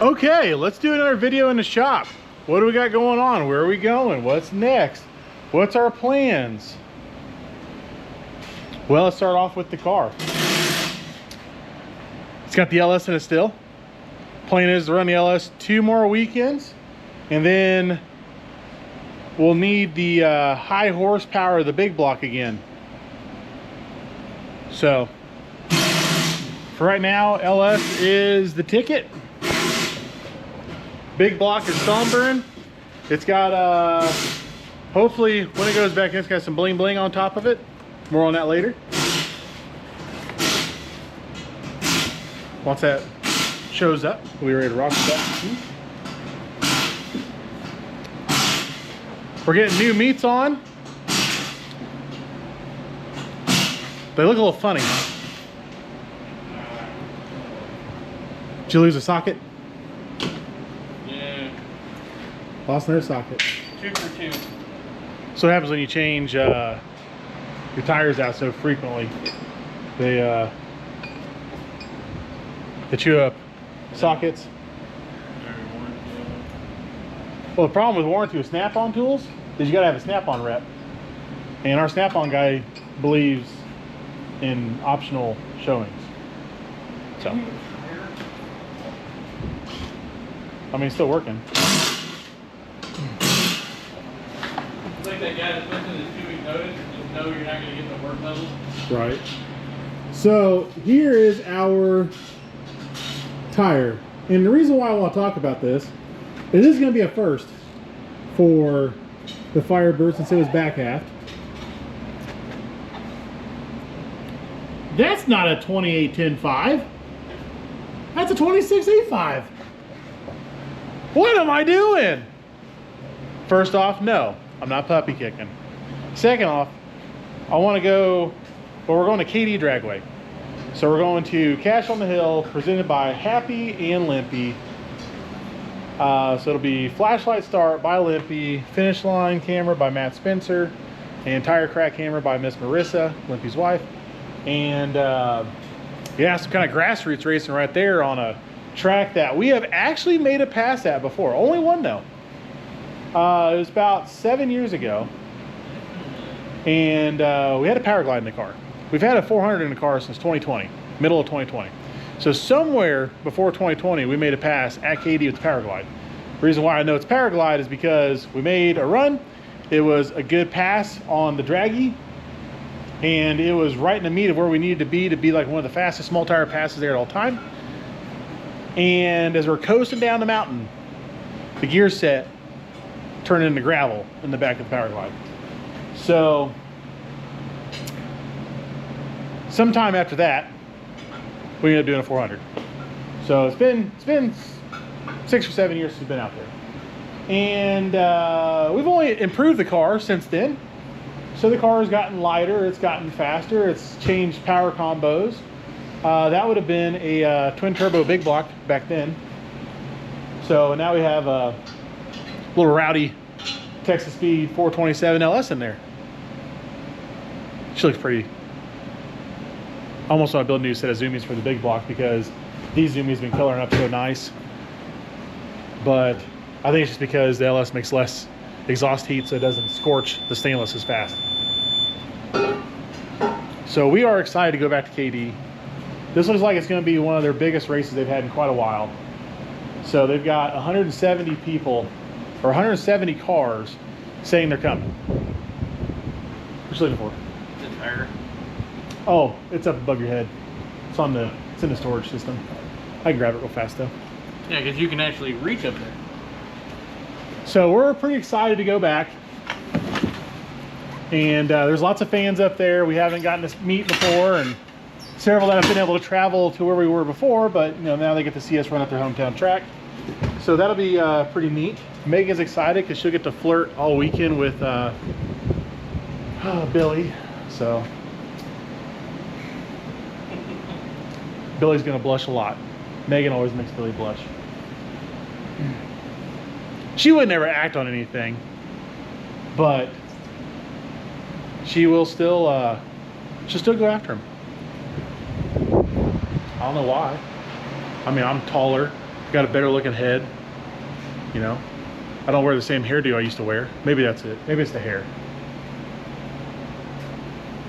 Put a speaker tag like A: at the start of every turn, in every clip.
A: Okay, let's do another video in the shop. What do we got going on? Where are we going? What's next? What's our plans? Well, let's start off with the car. It's got the LS in it still. Plan is to run the LS 2 more weekends, and then we'll need the high horsepower of the big block again. So, for right now, LS is the ticket. Big block is Somburn. It's got, hopefully, when it goes back in, it's got some bling bling on top of it. More on that later. Once that shows up, we'll be ready to rock with that. We're getting new meats on. They look a little funny. Did you lose a socket?
B: Yeah.
A: Lost another socket.
B: 2 for 2.
A: So what happens when you change your tires out so frequently? They chew up sockets. Well, the problem with warranty with snap-on tools is you gotta have a snap-on rep. And our snap-on guy believes in optional showings. So, I mean, it's still working.
B: It's like that guy that puts in his 2-week notice and just know you're not gonna get the work level.
A: Right. So here is our tire. And the reason why I want to talk about this is this is going to be a first for the Firebird since it was back aft. That's not a 28-10-5. That's a 26x8.5. What am I doing? First off, no, I'm not puppy kicking. Second off, I want to go, well, we're going to KD Dragway. So we're going to Cash on the Hill, presented by Happy and Limpy. So it'll be flashlight start by Limpy, finish line camera by Matt Spencer, and tire crack camera by Miss Marissa, Limpy's wife. And yeah, some kind of grassroots racing right there on a track that we have actually made a pass at before. Only one though. It was about 7 years ago. And we had a power glide in the car. We've had a 400 in the car since 2020, middle of 2020. So somewhere before 2020, we made a pass at KD with the power glide. The reason why I know it's power glide is because we made a run. It was a good pass on the draggy, and it was right in the meat of where we needed to be like one of the fastest small tire passes there at all time. And as we're coasting down the mountain, the gear set turned into gravel in the back of the power glide. So sometime after that, we ended up doing a 400. So it's been 6 or 7 years since we've been out there. And we've only improved the car since then. So the car has gotten lighter, it's gotten faster, it's changed power combos. That would have been a twin turbo big block back then. So now we have a little rowdy Texas Speed 427 LS in there. She looks pretty. Almost want to build a new set of zoomies for the big block because these zoomies have been coloring up so nice. But I think it's just because the LS makes less exhaust heat, so it doesn't scorch the stainless as fast. So we are excited to go back to KD. This looks like it's going to be one of their biggest races they've had in quite a while. So they've got 170 people, or 170 cars, saying they're coming. What you looking for?
B: The tire.
A: Oh, it's up above your head. It's in the storage system. I can grab it real fast though.
B: Yeah, because you can actually reach up there.
A: So we're pretty excited to go back. And there's lots of fans up there we haven't gotten to meet before, and several that have been able to travel to where we were before, but you know, now they get to see us run at their hometown track. So that'll be pretty neat. Megan's excited because she'll get to flirt all weekend with Billy. So Billy's gonna blush a lot. Megan always makes Billy blush. She would never act on anything, but she will still she'll still go after him. I don't know why. I mean, I'm taller, Got a better looking head, you know. I don't wear the same hairdo I used to wear. Maybe that's it. Maybe it's the hair.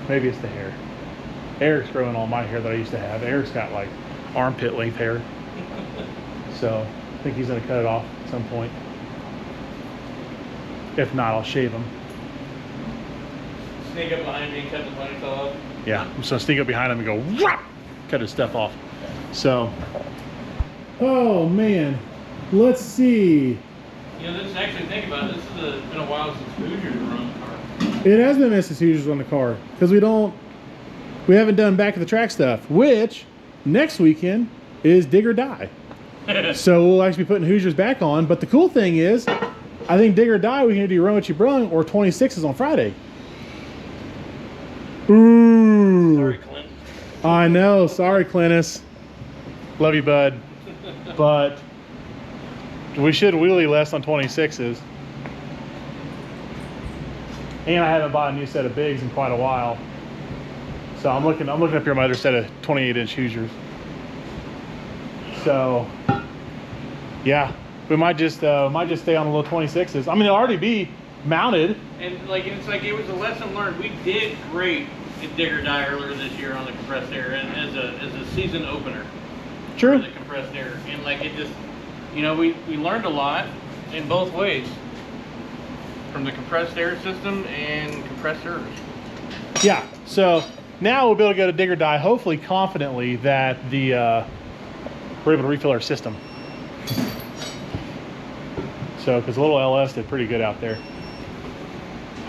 A: Maybe it's the hair. Eric's growing all my hair that I used to have. Eric's got like armpit length hair. So I think he's gonna cut it off at some point. If not, I'll shave him.
B: Sneak up behind me and cut the ponytail off.
A: Yeah, I'm just gonna sneak up behind him and go, whap, cut his stuff off. So, oh man, let's see.
B: You know, this actually, think about it, this has been a while since Hoosiers were on the car.
A: It has been since Hoosiers on the car because we haven't done back of the track stuff, which next weekend is dig or die. So we'll actually be putting Hoosiers back on. But the cool thing is, I think dig or die, we can do Run What You Brung or 26s on Friday. Ooh.
B: Sorry, Clint.
A: I know. Sorry, Clintus. Love you, bud. But we should wheelie less on 26s. And I haven't bought a new set of bigs in quite a while. So I'm looking up here at my other set of 28-inch Hoosiers. So yeah, we might just stay on the little 26s. I mean, they'll already be mounted.
B: And like it's like it was a lesson learned. We did great at dig or die earlier this year on the compressed air, and as a season opener.
A: True.
B: For the compressed air, and like it just, you know, we learned a lot in both ways, from the compressed air system and compressors.
A: Yeah. So now we'll be able to go to dig or die, hopefully confidently that we're able to refill our system. So, because the little LS did pretty good out there.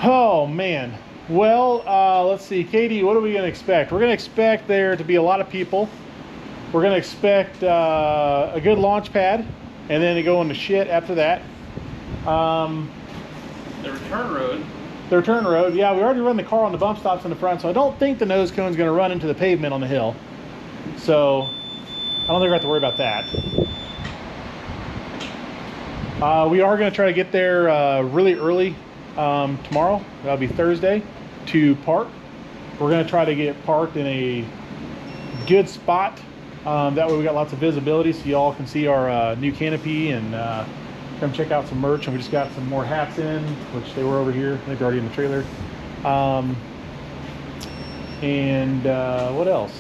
A: Oh man. Well, let's see, KD, what are we gonna expect? We're gonna expect there to be a lot of people. We're gonna expect a good launch pad, and then to go into shit after that.
B: The return road.
A: The return road, yeah, we already run the car on the bump stops in the front, so I don't think the nose cone's gonna run into the pavement on the hill. So, I don't think we have to worry about that. We are gonna try to get there really early tomorrow. That'll be Thursday, to park. We're gonna try to get parked in a good spot. That way we got lots of visibility so y'all can see our new canopy and come check out some merch. And we just got some more hats in, which they were over here. I think they're already in the trailer. What else?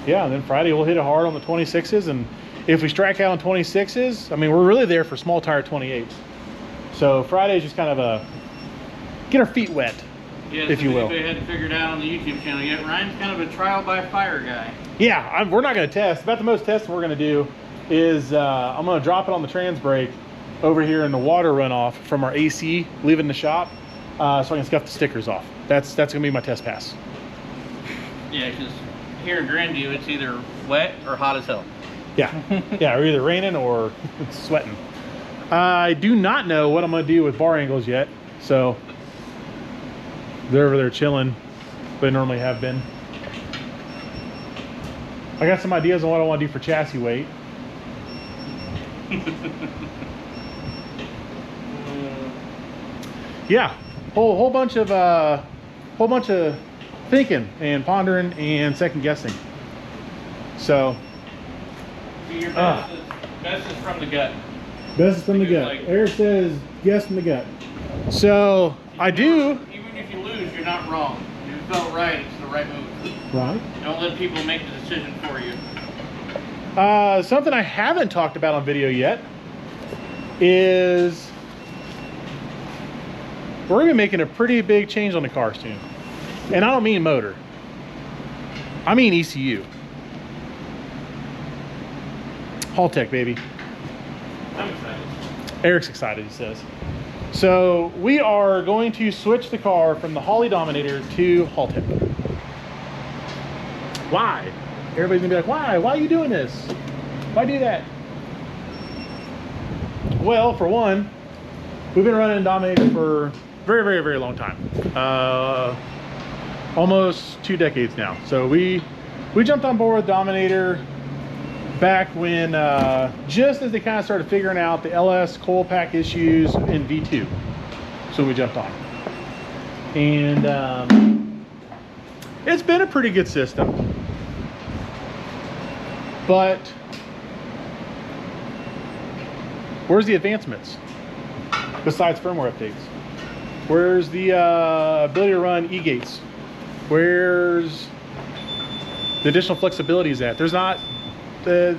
A: Yeah, and then Friday we'll hit it hard on the 26s. And if we strike out on 26s, I mean, we're really there for small tire 28s. So Friday is just kind of a get our feet wet,
B: yes,
A: if you will.
B: Anybody hadn't figured out on the YouTube channel yet, Ryan's kind of a trial by fire guy.
A: Yeah, we're not going to test. About the most testing we're going to do is I'm going to drop it on the trans brake over here in the water runoff from our AC leaving the shop, so I can scuff the stickers off. That's going to be my test pass.
B: Yeah, because here in Grandview it's either wet or hot as hell.
A: Yeah, yeah, or either raining or it's sweating. I do not know what I'm going to do with bar angles yet, so they're over there chilling. They normally have been. I got some ideas on what I want to do for chassis weight. Yeah, whole bunch of thinking and pondering and second guessing. So
B: Your best is from the gut.
A: best is from the gut.
B: Like,
A: Eric says guess from the gut. So I do.
B: Even if you lose, you're not wrong. You felt right. It's the right move.
A: Right.
B: Don't let people make the decision for you.
A: Something I haven't talked about on video yet is we're gonna be making a pretty big change on the car soon. And I don't mean motor. I mean ECU. Haltech, baby.
B: I'm excited.
A: Eric's excited, he says. So we are going to switch the car from the Holly Dominator to Haltech. Why? Everybody's gonna be like, why? Why are you doing this? Why do that? Well, for one, we've been running Dominator for very, very, very long time. Almost 2 decades now. So we jumped on board with Dominator back when, just as they kind of started figuring out the LS coil pack issues in V2. So we jumped on. And it's been a pretty good system. But Where's the advancements besides firmware updates? Where's the ability to run e-gates? Where's the additional flexibilities at? There's not. The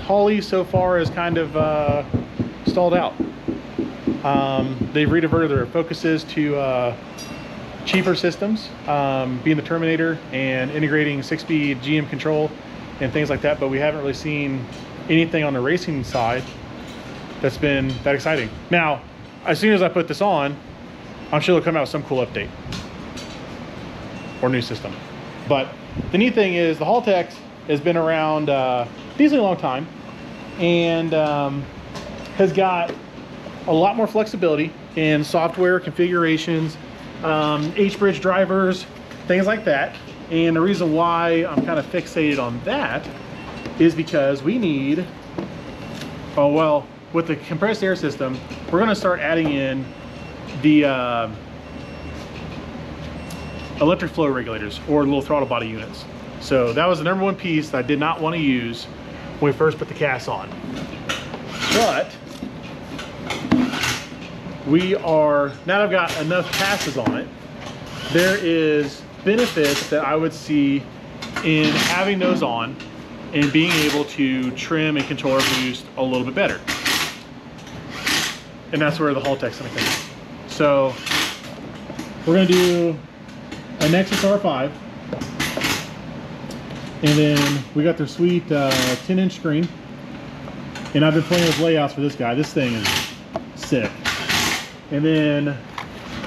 A: Holley so far is kind of stalled out. They've rediverted their focuses to cheaper systems, being the Terminator and integrating 6-speed GM control and things like that, but we haven't really seen anything on the racing side that's been that exciting. Now, as soon as I put this on, I'm sure they'll come out with some cool update or new system. But the neat thing is the Haltech has been around a decently long time and has got a lot more flexibility in software configurations, H-bridge drivers, things like that. And the reason why I'm kind of fixated on that is because we need, oh well, with the compressed air system, we're going to start adding in the electric flow regulators or little throttle body units. So that was the #1 piece that I did not want to use when we first put the cast on. But we are, now that I've got enough passes on it, there is benefits that I would see in having those on and being able to trim and control our boost a little bit better. And that's where the Haltech's gonna come in. So we're gonna do a Nexus R5, and then we got their sweet 10-inch screen. And I've been playing with layouts for this guy. This thing is sick. And then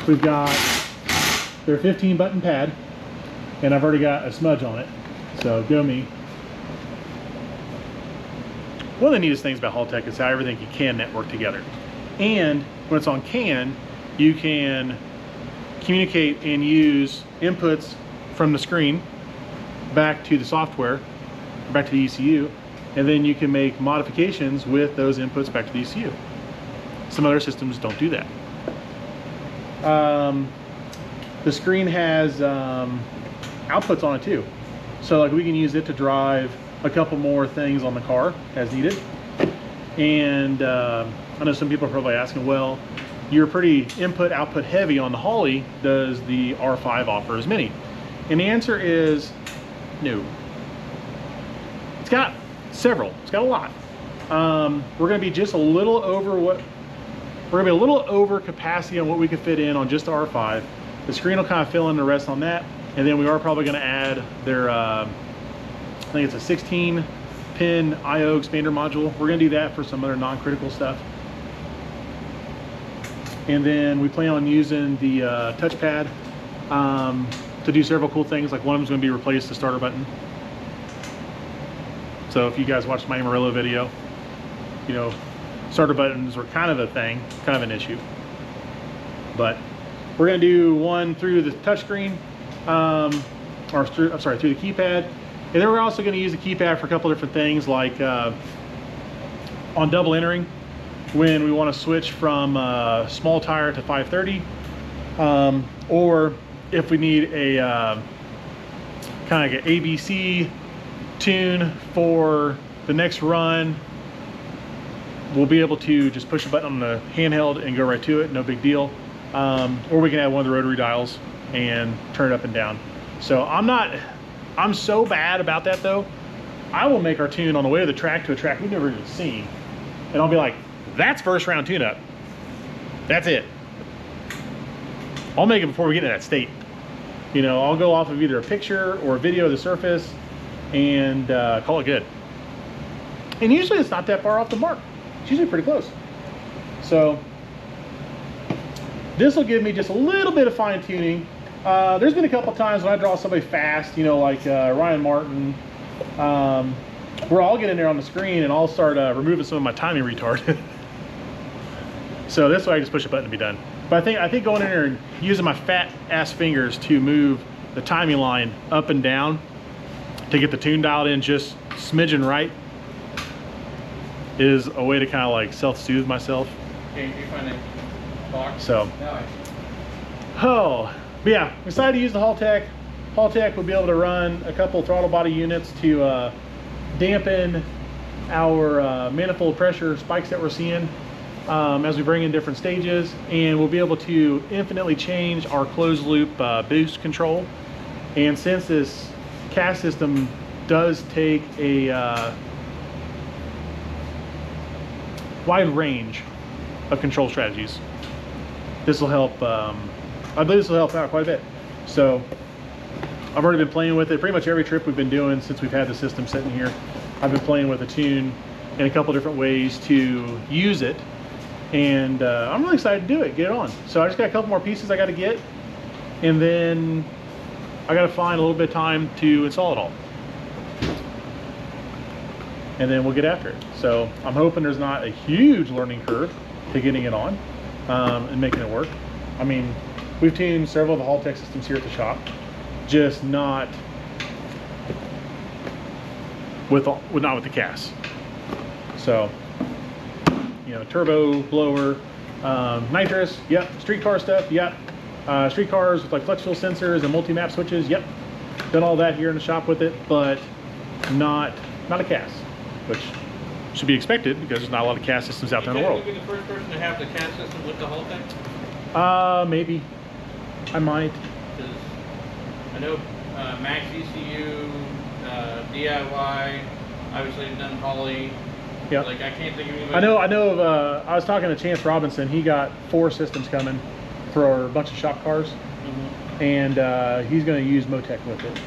A: we've got their 15-button pad, and I've already got a smudge on it, so go me. One of the neatest things about Haltech is how everything can network together. And when it's on CAN, you can communicate and use inputs from the screen back to the software, back to the ECU, and then you can make modifications with those inputs back to the ECU. Some other systems don't do that. The screen has outputs on it too. So like we can use it to drive a couple more things on the car as needed. And I know some people are probably asking, well, you're pretty input output heavy on the Holley. Does the R5 offer as many? And the answer is no. It's got several, it's got a lot. We're gonna be just a little over we're gonna be a little over capacity on what we could fit in on just the R5. The screen will kind of fill in the rest on that. And then we are probably gonna add their, I think it's a 16-pin I/O expander module. We're gonna do that for some other non-critical stuff. And then we plan on using the touchpad to do several cool things. Like one of them is gonna be replace the starter button. So if you guys watched my Amarillo video, you know, starter buttons were kind of a thing, kind of an issue. But we're gonna do one through the touchscreen, through the keypad. And then we're also gonna use the keypad for a couple different things, like on double entering, when we wanna switch from small tire to 530, or if we need a kind of like an ABC tune for the next run, we'll be able to just push a button on the handheld and go right to it, no big deal. Or we can add one of the rotary dials and turn it up and down. So I'm so bad about that though. I will make our tune on the way to the track to a track we've never even seen. And I'll be like, that's first round tune up. That's it. I'll make it before we get to that state. You know, I'll go off of either a picture or a video of the surface and call it good. And usually it's not that far off the mark. It's usually pretty close. So this will give me just a little bit of fine tuning. There's been a couple times when I draw somebody fast, you know, like Ryan Martin, where I'll get in there on the screen and I'll start removing some of my timing retard. So this way I just push a button to be done. But I think going in there and using my fat ass fingers to move the timing line up and down to get the tune dialed in just smidgen right is a way to kind of like self-soothe myself.
B: Okay, you find a box?
A: So, but yeah, we decided to use the Haltech. Haltech will be able to run a couple throttle body units to dampen our manifold pressure spikes that we're seeing. as we bring in different stages, and we'll be able to infinitely change our closed loop boost control. And since this cast system does take a wide range of control strategies, this will help, I believe this will help out quite a bit. So I've already been playing with it pretty much every trip we've been doing since we've had the system sitting here. I've been playing with the tune in a couple different ways to use it, and I'm really excited to do it, get it on. So I just got a couple more pieces I got to get, and then I got to find a little bit of time to install it all, and then we'll get after it. So I'm hoping there's not a huge learning curve to getting it on and making it work. I mean, we've tuned several of the Haltech systems here at the shop, just not with the cast. So, you know, turbo, blower, nitrous, yep. Streetcar stuff, yep. Streetcars with like flex fuel sensors and multi-map switches, yep. Done all that here in the shop with it, but not a cast, which should be expected because there's not a lot of cast systems out there in the world.
B: Would you be the first person to have the cast system with the Haltech?
A: Maybe. I might.
B: Because I know Maxx ECU, DIY, obviously I've done Holly.
A: Yep.
B: Like I can't think of anybody.
A: I know of, I was talking to Chance Robinson. He got 4 systems coming for a bunch of shop cars. And he's going to use Motec with it.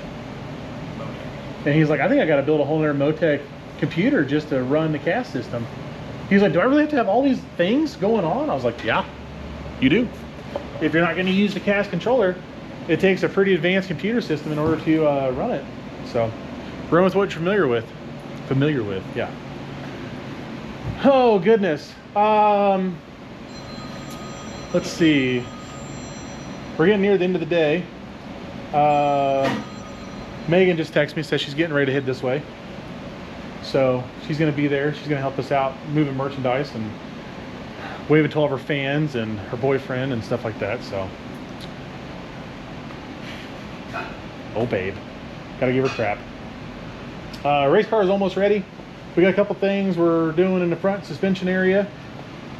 A: And he's like, I think I got to build a whole other Motec computer just to run the cast system. He's like, do I really have to have all these things going on? I was like, yeah, you do. If you're not going to use the cast controller, it takes a pretty advanced computer system in order to run it. So run with what you're familiar with. Yeah. Oh goodness. Let's see. We're getting near the end of the day. Megan just texted me, says she's getting ready to head this way. So she's going to be there. She's going to help us out moving merchandise and waving to all of her fans and her boyfriend and stuff like that. So, oh babe, gotta give her crap. Race car is almost ready. We got a couple things we're doing in the front suspension area,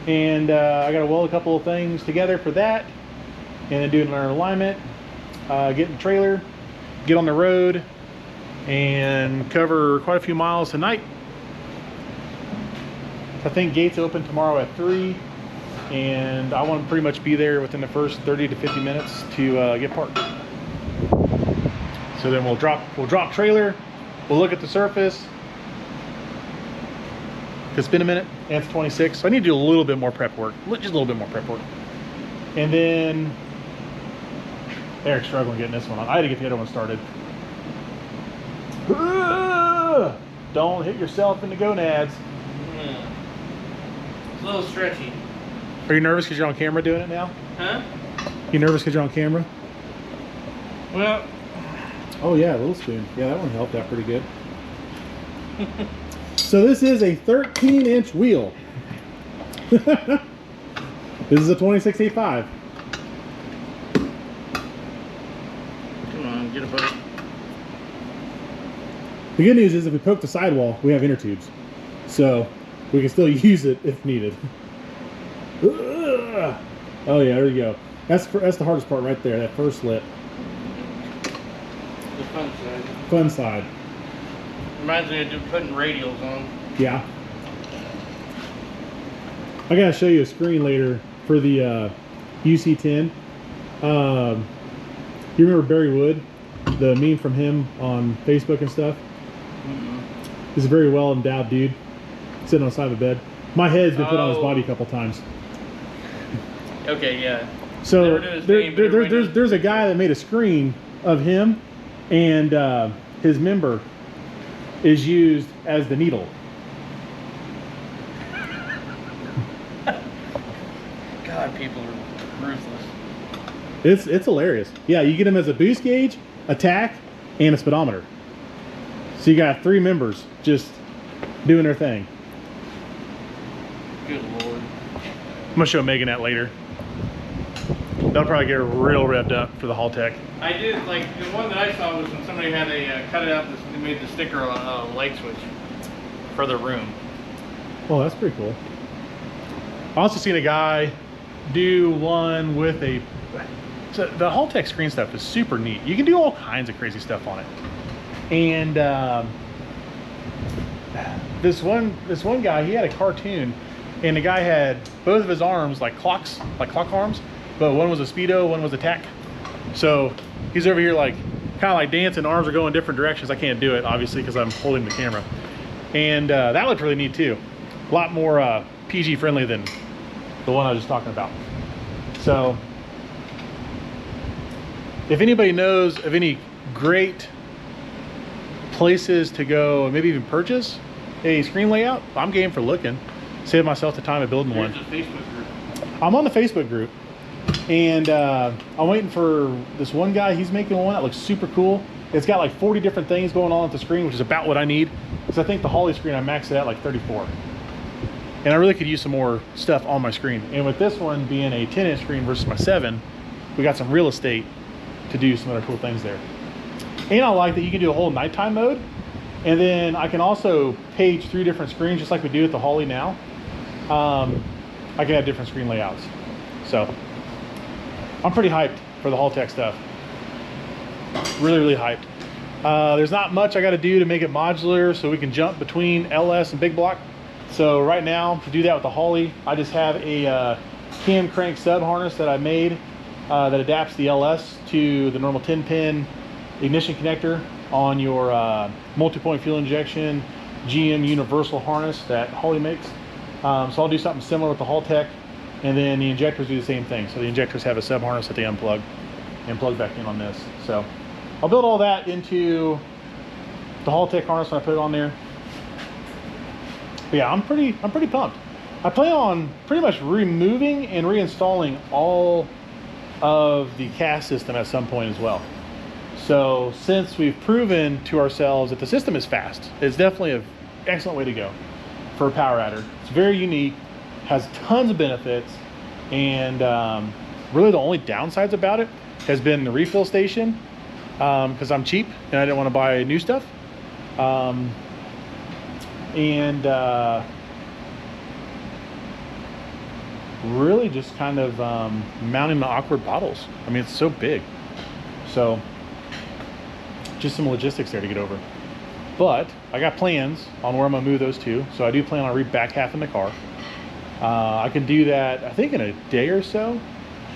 A: and I got to weld a couple of things together for that, and then do another alignment, get in the trailer, get on the road, and cover quite a few miles tonight. I think gates open tomorrow at 3, and I want to pretty much be there within the first 30 to 50 minutes to get parked. So then we'll drop trailer, we'll look at the surface. It's been a minute, and it's 26, so I need to do a little bit more prep work, just a little bit more prep work. And then Eric's struggling getting this one on. I had to get the other one started. Don't hit yourself in the gonads.
B: It's a little stretchy.
A: Are you nervous because you're on camera doing it now?
B: Huh?
A: You nervous because you're on camera?
B: Well.
A: Oh yeah, little spoon. Yeah, that one helped out pretty good. So this is a 13-inch wheel. This is a 26x8.5.
B: Come on, get a boat.
A: The good news is if we poke the sidewall, we have inner tubes. So we can still use it if needed. Oh yeah, there you go. That's the hardest part right there, that first lip.
B: The fun side.
A: Fun side.
B: Reminds me of putting radials on.
A: Yeah. I gotta show you a screen later for the UC10. You remember Barry Wood? The meme from him on Facebook and stuff? He's a very well endowed dude sitting on the side of a bed. My head's been put on his body a couple times.
B: Okay, yeah.
A: So there's a guy that made a screen of him, and his member is used as the needle.
B: God, people are ruthless.
A: It's hilarious. Yeah, you get him as a boost gauge, attack, and a speedometer. So you got 3 members just doing their thing.
B: Good lord.
A: I'm gonna show Megan that later. That'll probably get her real revved up for the Haltech.
B: I did, like, the one that I saw was when somebody had cut it out, they made the sticker on a light switch for the room.
A: Oh, that's pretty cool. I also seen a guy do one with a, so the Haltech screen stuff is super neat. You can do all kinds of crazy stuff on it. And this one guy, he had a cartoon, and the guy had both of his arms like clock arms, but one was a speedo, one was a tack. So he's over here like kind of like dancing, arms are going different directions. I can't do it obviously because I'm holding the camera. And that looked really neat too. A lot more PG friendly than the one I was just talking about. So if anybody knows of any great places to go and maybe even purchase a screen layout, I'm game for looking. Save myself the time of building one.
B: There's a Facebook group.
A: I'm on the Facebook group, and I'm waiting for this one guy. He's making one that looks super cool. It's got like 40 different things going on at the screen, which is about what I need. Because I think the Holly screen I maxed it at like 34. And I really could use some more stuff on my screen. And with this one being a 10-inch screen versus my 7, we got some real estate to do some other cool things there. And I like that you can do a whole nighttime mode. And then I can also page 3 different screens just like we do with the Holly now. I can have different screen layouts. So I'm pretty hyped for the Haltech stuff. Really, really hyped. There's not much I got to do to make it modular so we can jump between LS and big block. So right now, to do that with the Holly, I just have a cam crank sub harness that I made that adapts the LS to the normal 10-pin ignition connector on your multi-point fuel injection GM universal harness that Holly makes. So I'll do something similar with the Haltech, and then the injectors do the same thing. So the injectors have a sub harness that they unplug and plug back in on this. So I'll build all that into the Haltech harness when I put it on there. But yeah, I'm pretty pumped. I plan on pretty much removing and reinstalling all of the cast system at some point as well. So since we've proven to ourselves that the system is fast, it's definitely an excellent way to go for a power adder. It's very unique, has tons of benefits, and really the only downsides about it has been the refill station, because I'm cheap and I didn't want to buy new stuff. Really just kind of mounting the awkward bottles. I mean, it's so big. So just some logistics there to get over. But I got plans on where I'm gonna move those to. So I do plan on back half in the car. I can do that, I think in a day or so.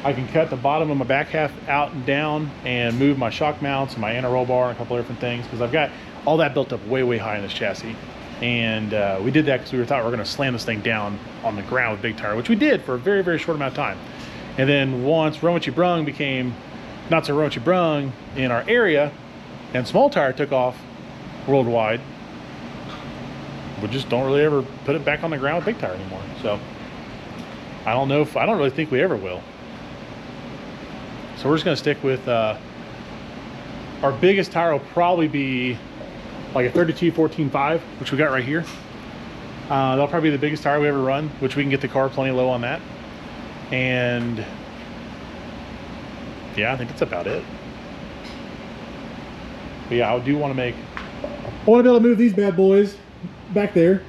A: I can cut the bottom of my back half out and down and move my shock mounts and my anti-roll bar and a couple of different things, because I've got all that built up way, way high in this chassis. And we did that because we thought we were going to slam this thing down on the ground with big tire, which we did for a very, very short amount of time. And then once Run What You Brung became not so Run What You Brung in our area, and small tire took off worldwide, we just don't really ever put it back on the ground with big tire anymore. So I don't really think we ever will. So we're just going to stick with our biggest tire will probably be like a 32 14.5, which we got right here. That'll probably be the biggest tire we ever run, which we can get the car plenty low on that. And yeah, I think that's about it. But yeah, I do want to be able to move these bad boys back there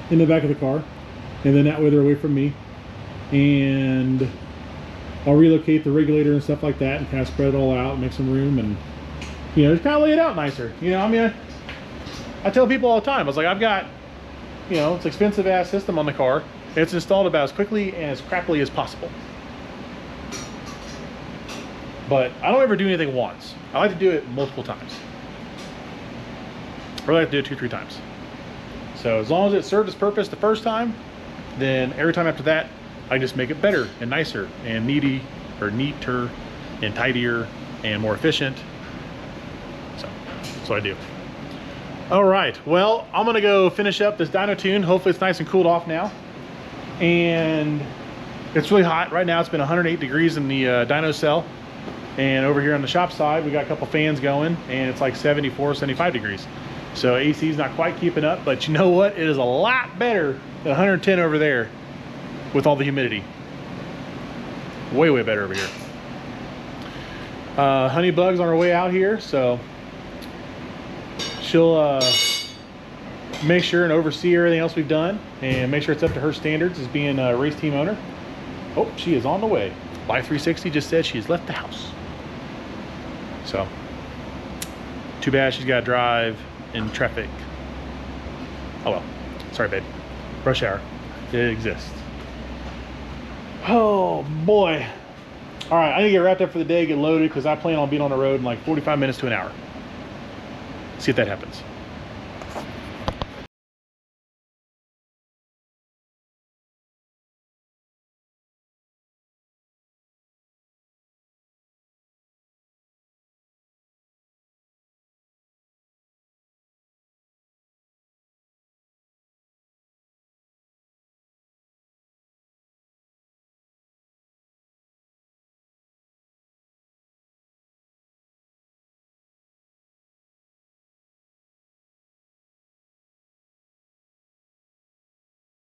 A: in the back of the car, and then that way they're away from me. And I'll relocate the regulator and stuff like that and kind of spread it all out and make some room, and you know, just kind of lay it out nicer. You know, I mean, I tell people all the time, I was like, I've got, you know, it's an expensive ass system on the car. It's installed about as quickly and as crappily as possible. But I don't ever do anything once. I like to do it multiple times. Or I like to do it 2-3 times. So as long as it served its purpose the first time, then every time after that, I just make it better and nicer and neater and tidier and more efficient. So that's what I do. All right, well, I'm gonna go finish up this dyno tune. Hopefully it's nice and cooled off now. And it's really hot right now. It's been 108 degrees in the dyno cell. And over here on the shop side, we got a couple fans going, and it's like 74, 75 degrees. So AC is not quite keeping up, but you know what? It is a lot better than 110 over there with all the humidity. Way, way better over here. Honeybug's on her way out here, so she'll make sure and oversee everything else we've done and make sure it's up to her standards as being a race team owner. Oh, she is on the way. Life 360 just said she's left the house. So, too bad she's got to drive in traffic. Oh well, sorry babe. Rush hour, it exists. Oh boy. All right, I need to get wrapped up for the day, get loaded, because I plan on being on the road in like 45 minutes to an hour. See if that happens.